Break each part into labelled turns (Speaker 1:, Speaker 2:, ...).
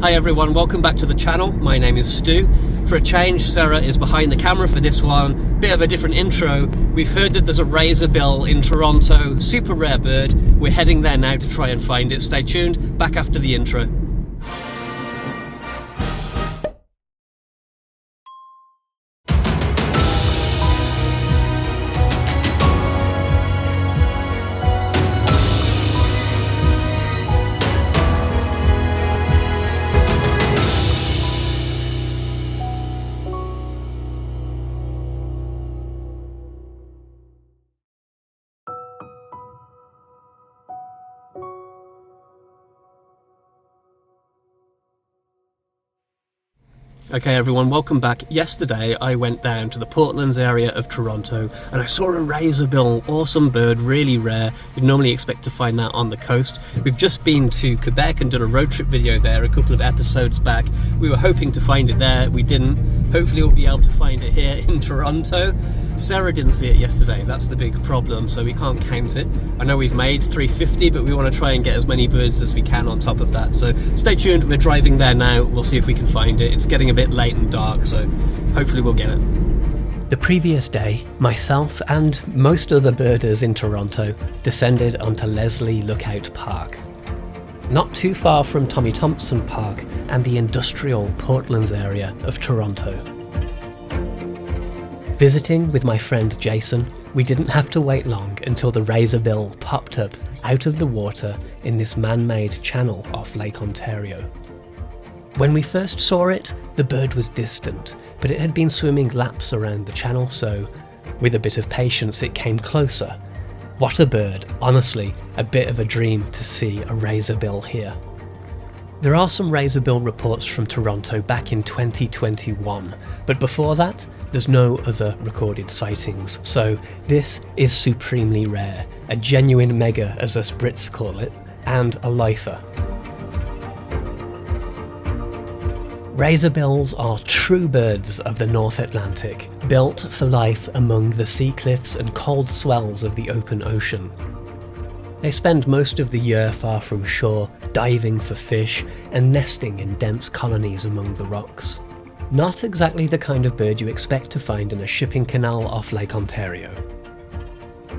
Speaker 1: Hi everyone, welcome back to the channel. My name is Stu. For a change, Sara is behind the camera for this one. Bit of a different intro. We've heard that there's a razorbill in Toronto, super rare bird. We're heading there now to try and find it. Stay tuned, back after the intro. Okay everyone, welcome back. Yesterday I went down to the Portlands area of Toronto and I saw a razorbill, awesome bird, really rare. You'd normally expect to find that on the coast. We've just been to Quebec and done a road trip video there a couple of episodes back. We were hoping to find it there, we didn't. Hopefully we'll be able to find it here in Toronto. Sara didn't see it yesterday, that's the big problem, so we can't count it. I know we've made 350, but we want to try and get as many birds as we can on top of that. So stay tuned, we're driving there now, we'll see if we can find it. It's getting a bit late and dark, so hopefully we'll get it. The previous day, myself and most other birders in Toronto descended onto Leslie Lookout Park. Not too far from Tommy Thompson Park and the industrial Portlands area of Toronto. Visiting with my friend Jason, we didn't have to wait long until the razorbill popped up out of the water in this man-made channel off Lake Ontario. When we first saw it, the bird was distant, but it had been swimming laps around the channel, so with a bit of patience it came closer. What a bird, honestly, a bit of a dream to see a razorbill here. There are some razorbill reports from Toronto back in 2021, but before that, there's no other recorded sightings, so this is supremely rare, a genuine mega as us Brits call it, and a lifer. Razorbills are true birds of the North Atlantic, built for life among the sea cliffs and cold swells of the open ocean. They spend most of the year far from shore, diving for fish and nesting in dense colonies among the rocks. Not exactly the kind of bird you expect to find in a shipping canal off Lake Ontario.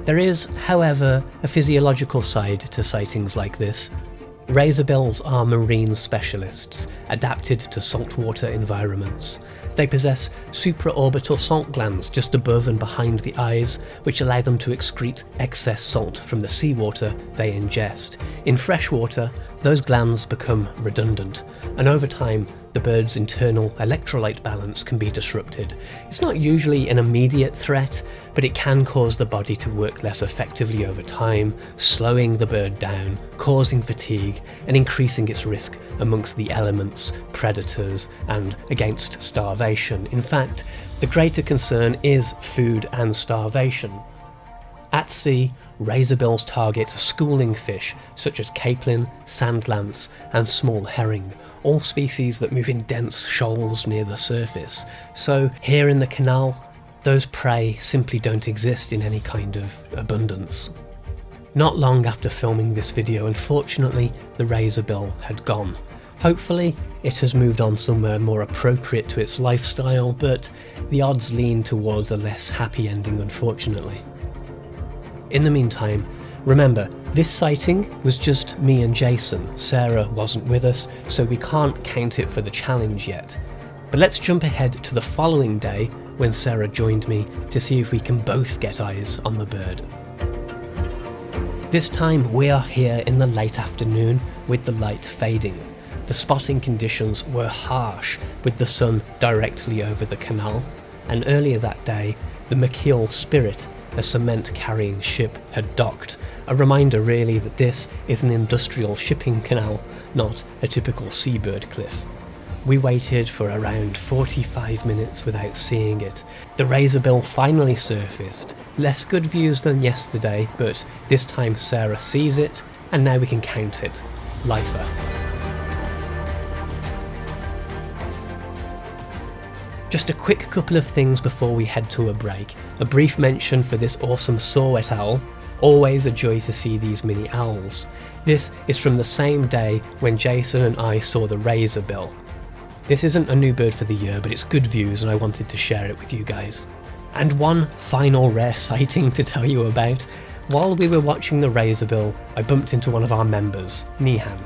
Speaker 1: There is, however, a physiological side to sightings like this. Razorbills are marine specialists, adapted to saltwater environments. They possess supraorbital salt glands just above and behind the eyes, which allow them to excrete excess salt from the seawater they ingest. In freshwater, those glands become redundant, and over time, the bird's internal electrolyte balance can be disrupted. It's not usually an immediate threat, but it can cause the body to work less effectively over time, slowing the bird down, causing fatigue, and increasing its risk amongst the elements, predators, and against starvation. In fact, the greater concern is food and starvation. At sea, razorbills target schooling fish such as capelin, sand lance, and small herring, all species that move in dense shoals near the surface. So here in the canal, those prey simply don't exist in any kind of abundance. Not long after filming this video, unfortunately, the razorbill had gone. Hopefully, it has moved on somewhere more appropriate to its lifestyle, but the odds lean towards a less happy ending, unfortunately. In the meantime, remember, this sighting was just me and Jason. Sara wasn't with us, so we can't count it for the challenge yet. But let's jump ahead to the following day when Sara joined me to see if we can both get eyes on the bird. This time we are here in the late afternoon with the light fading. The spotting conditions were harsh with the sun directly over the canal, and earlier that day the McKeel Spirit, a cement-carrying ship, had docked. A reminder really that this is an industrial shipping canal, not a typical seabird cliff. We waited for around 45 minutes without seeing it. The razorbill finally surfaced. Less good views than yesterday, but this time Sara sees it, and now we can count it. Lifer. Just a quick couple of things before we head to a break. A brief mention for this awesome saw-whet owl. Always a joy to see these mini owls. This is from the same day when Jason and I saw the Razorbill. This isn't a new bird for the year, but it's good views and I wanted to share it with you guys. And one final rare sighting to tell you about. While we were watching the Razorbill, I bumped into one of our members, Nehan.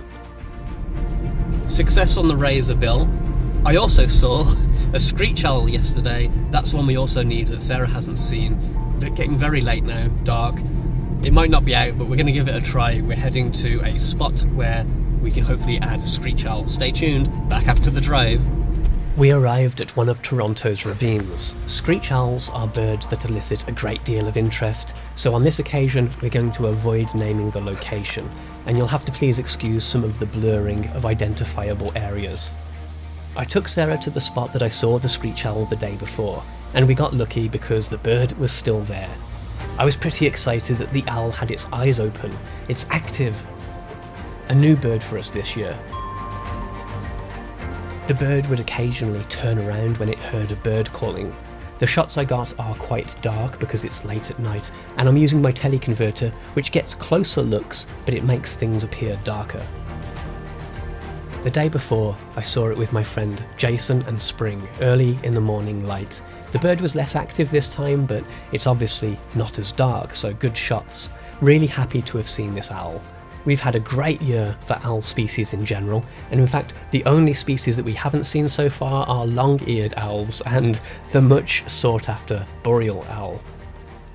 Speaker 1: Success on the Razorbill. I also saw a Screech-Owl yesterday. That's one we also need that Sarah hasn't seen. It's getting very late now, dark. It might not be out, but we're going to give it a try. We're heading to a spot where we can hopefully add a Screech-Owl. Stay tuned, back after the drive. We arrived at one of Toronto's ravines. Screech-Owls are birds that elicit a great deal of interest, so on this occasion we're going to avoid naming the location, and you'll have to please excuse some of the blurring of identifiable areas. I took Sarah to the spot that I saw the Screech-Owl the day before, and we got lucky because the bird was still there. I was pretty excited that the owl had its eyes open. It's active. A new bird for us this year. The bird would occasionally turn around when it heard a bird calling. The shots I got are quite dark because it's late at night, and I'm using my teleconverter, which gets closer looks, but it makes things appear darker. The day before, I saw it with my friend Jason and Spring, early in the morning light. The bird was less active this time, but it's obviously not as dark, so good shots. Really happy to have seen this owl. We've had a great year for owl species in general, and in fact the only species that we haven't seen so far are long-eared owls and the much sought after boreal owl.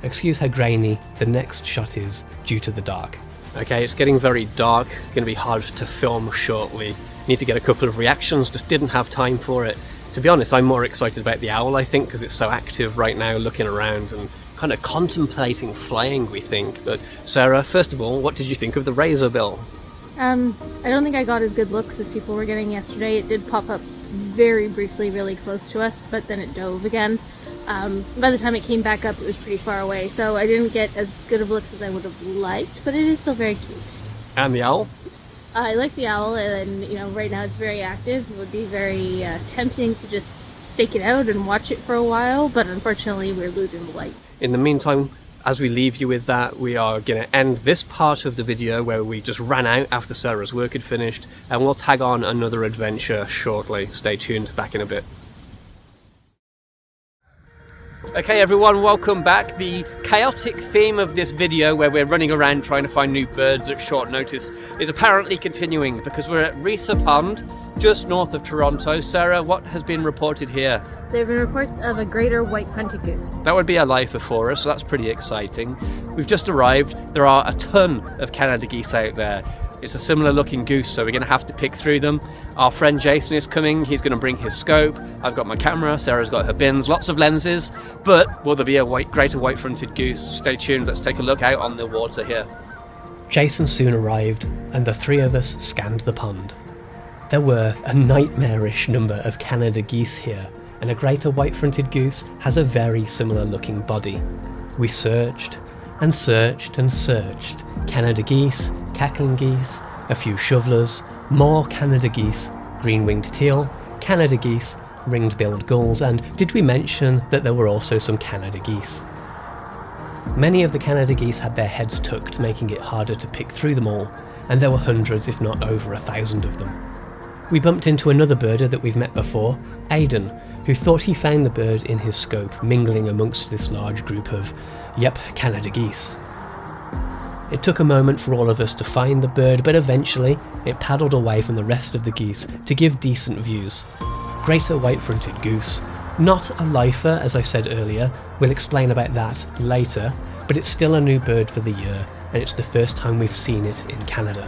Speaker 1: Excuse how grainy the next shot is due to the dark. Okay, it's getting very dark, going to be hard to film shortly. Need to get a couple of reactions, just didn't have time for it. To be honest, I'm more excited about the owl, I think, because it's so active right now, looking around and kind of contemplating flying, we think. But Sarah, first of all, what did you think of the Razorbill?
Speaker 2: I don't think I got as good looks as people were getting yesterday. It did pop up very briefly really close to us, but then it dove again. By the time it came back up, it was pretty far away, so I didn't get as good of looks as I would have liked, but it is still very cute.
Speaker 1: And the owl?
Speaker 2: I like the owl, and right now it's very active. It would be very tempting to just stake it out and watch it for a while, but unfortunately we're losing the light.
Speaker 1: In the meantime, as we leave you with that, we are going to end this part of the video where we just ran out after Sarah's work had finished, and we'll tag on another adventure shortly. Stay tuned, back in a bit. Okay everyone, welcome back. The chaotic theme of this video, where we're running around trying to find new birds at short notice, is apparently continuing because we're at Reaume Pond, just north of Toronto. Sarah, what has been reported here?
Speaker 2: There have been reports of a Greater White-fronted Goose.
Speaker 1: That would be a lifer for us, so that's pretty exciting. We've just arrived. There are a ton of Canada geese out there. It's a similar looking goose, so we're going to have to pick through them. Our friend Jason is coming. He's going to bring his scope. I've got my camera. Sarah's got her bins. Lots of lenses. But will there be a Greater White-fronted Goose? Stay tuned. Let's take a look out on the water here. Jason soon arrived, and the three of us scanned the pond. There were a nightmarish number of Canada geese here, and a Greater White-fronted Goose has a very similar looking body. We searched and searched and searched. Canada geese, cackling geese, a few shovelers, more Canada geese, green-winged teal, Canada geese, ringed-billed gulls, and did we mention that there were also some Canada geese? Many of the Canada geese had their heads tucked, making it harder to pick through them all, and there were hundreds, if not over 1,000 of them. We bumped into another birder that we've met before, Aidan, who thought he found the bird in his scope, mingling amongst this large group of, Canada geese. It took a moment for all of us to find the bird, but eventually it paddled away from the rest of the geese to give decent views. Greater White-fronted Goose. Not a lifer, as I said earlier. We'll explain about that later, but it's still a new bird for the year, and it's the first time we've seen it in Canada.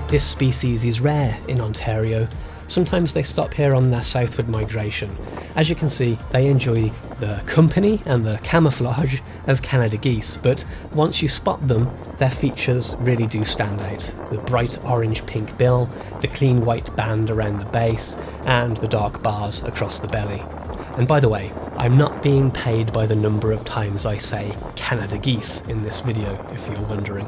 Speaker 1: This species is rare in Ontario. Sometimes they stop here on their southward migration. As you can see, they enjoy the company and the camouflage of Canada geese, but once you spot them, their features really do stand out. The bright orange-pink bill, the clean white band around the base, and the dark bars across the belly. And by the way, I'm not being paid by the number of times I say Canada geese in this video, if you're wondering.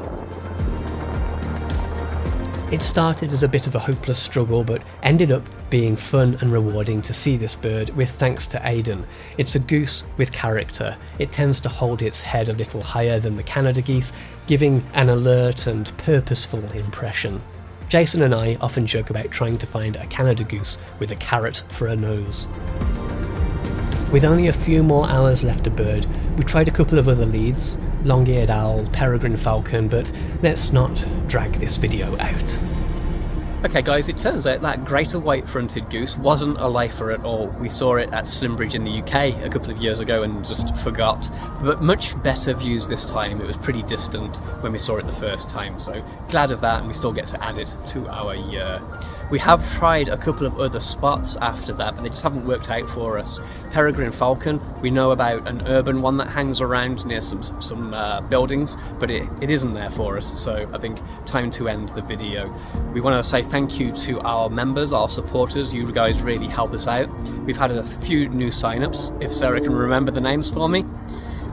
Speaker 1: It started as a bit of a hopeless struggle, but ended up being fun and rewarding to see this bird, with thanks to Aidan. It's a goose with character. It tends to hold its head a little higher than the Canada geese, giving an alert and purposeful impression. Jason and I often joke about trying to find a Canada goose with a carrot for a nose. With only a few more hours left to bird, we tried a couple of other leads, long-eared owl, peregrine falcon, but let's not drag this video out. Okay guys, it turns out that Greater White-fronted Goose wasn't a lifer at all. We saw it at Slimbridge in the UK a couple of years ago and just forgot. But much better views this time. It was pretty distant when we saw it the first time, so glad of that, and we still get to add it to our year. We have tried a couple of other spots after that, but they just haven't worked out for us. Peregrine falcon, we know about an urban one that hangs around near some buildings, but it isn't there for us, so I think time to end the video. We want to say thank you to our members, our supporters. You guys really help us out. We've had a few new sign-ups, if Sarah can remember the names for me.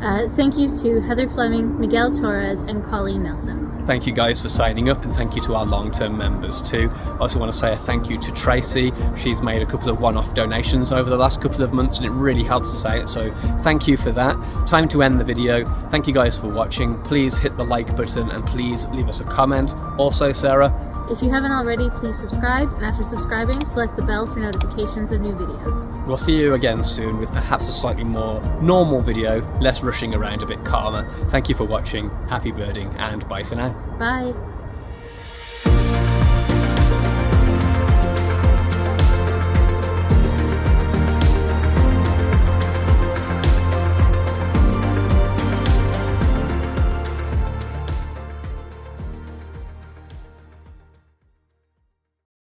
Speaker 2: Thank you to Heather Fleming, Miguel Torres, and Colleen Nelson.
Speaker 1: Thank you guys for signing up, and thank you to our long-term members too. I also want to say a thank you to Tracy. She's made a couple of one-off donations over the last couple of months, and it really helps us out, so thank you for that. Time to end the video. Thank you guys for watching. Please hit the like button, and please leave us a comment. Also, Sarah,
Speaker 2: if you haven't already, please subscribe, and after subscribing, select the bell for notifications of new videos.
Speaker 1: We'll see you again soon with perhaps a slightly more normal video, less rushing around, a bit calmer. Thank you for watching, happy birding, and bye for now.
Speaker 2: Bye.